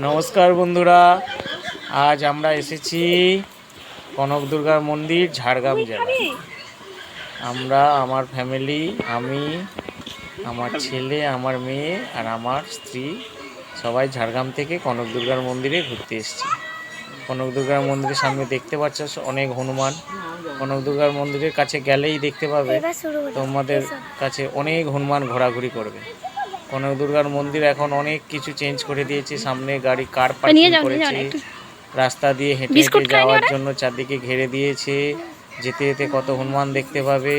নমস্কার বন্ধুরা, আজ আমরা এসেছি কনক দুর্গার মন্দির ঝাড়গ্রাম জেলা। আমরা আমার ফ্যামিলি, আমি, আমার ছেলে, আমার মেয়ে আর আমার স্ত্রী সবাই ঝাড়গ্রাম থেকে কনক দুর্গার মন্দিরে ঘুরতে এসেছি। কনক দুর্গার মন্দিরের সামনে দেখতে পাচ্ছ অনেক হনুমান। কনক দুর্গার মন্দিরের কাছে গেলেই দেখতে পাবে তোমাদের কাছে অনেক হনুমান ঘোরাঘুরি করবে। কনক দুর্গার মন্দির এখন অনেক কিছু চেঞ্জ করে দিয়েছে। সামনে গাড়ি কার পার্কিং করেছে, রাস্তা দিয়ে হেঁটে হেঁটে যাওয়ার জন্য চারদিকে ঘিরে দিয়েছে। যেতে যেতে কত হনুমান দেখতে পাবে,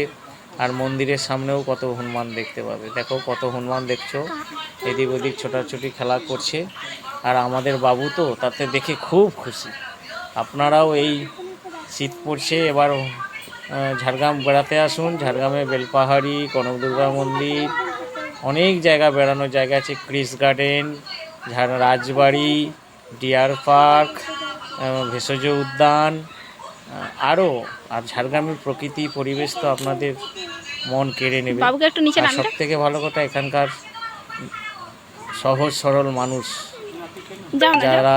আর মন্দিরের সামনেও কত হনুমান দেখতে পাবে। দেখো কত হনুমান দেখছো, এদিক ওদিক ছোটাছুটি খেলা করছে। আর আমাদের বাবু তো তাতে দেখে খুব খুশি। আপনারাও এই শীত পড়ছে, এবার ঝাড়গ্রাম বেড়াতে আসুন। ঝাড়গ্রামে বেলপাহাড়ি, কনক দুর্গা মন্দির, অনেক জায়গা বেড়ানোর জায়গা আছে। ক্রিস গার্ডেন, রাজবাড়ি, ডিয়ার পার্ক, ভেষজ উদ্যান, আরও। আর ঝাড়গ্রামের প্রকৃতি পরিবেশ তো আপনাদের মন কেড়ে নেবে। আর সব থেকে ভালো কথা, এখানকার সহজ সরল মানুষ যারা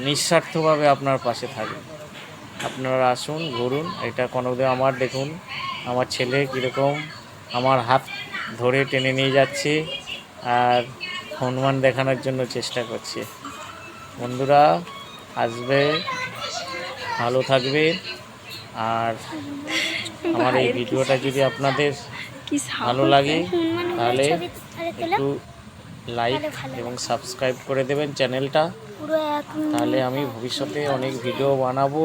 নিঃস্বার্থভাবে আপনার পাশে থাকে। আপনারা আসুন, ঘুরুন। এটা কনকদেব আমার দেখুন, আমার ছেলে কীরকম আমার হাত ধরে টেনে নিয়ে যাচ্ছে আর হনুমান দেখানোর জন্য চেষ্টা করছে। বন্ধুরা আসবে, ভালো থাকবে। আর আমার এই ভিডিওটা যদি আপনাদের ভালো লাগে তাহলে একটু লাইক এবং সাবস্ক্রাইব করে দেবেন চ্যানেলটা। তাহলে আমি ভবিষ্যতে অনেক ভিডিও বানাবো।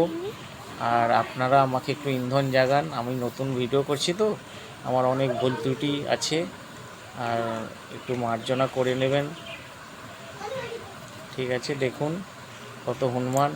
আর আপনারা আমাকে একটু ইন্ধন জাগান। আমি নতুন ভিডিও করছি তো, আমার অনেক ভুল ত্রুটি আছে, আর একটু মার্জনা করে নেবেন। ঠিক আছে, দেখুন কত হনুমান।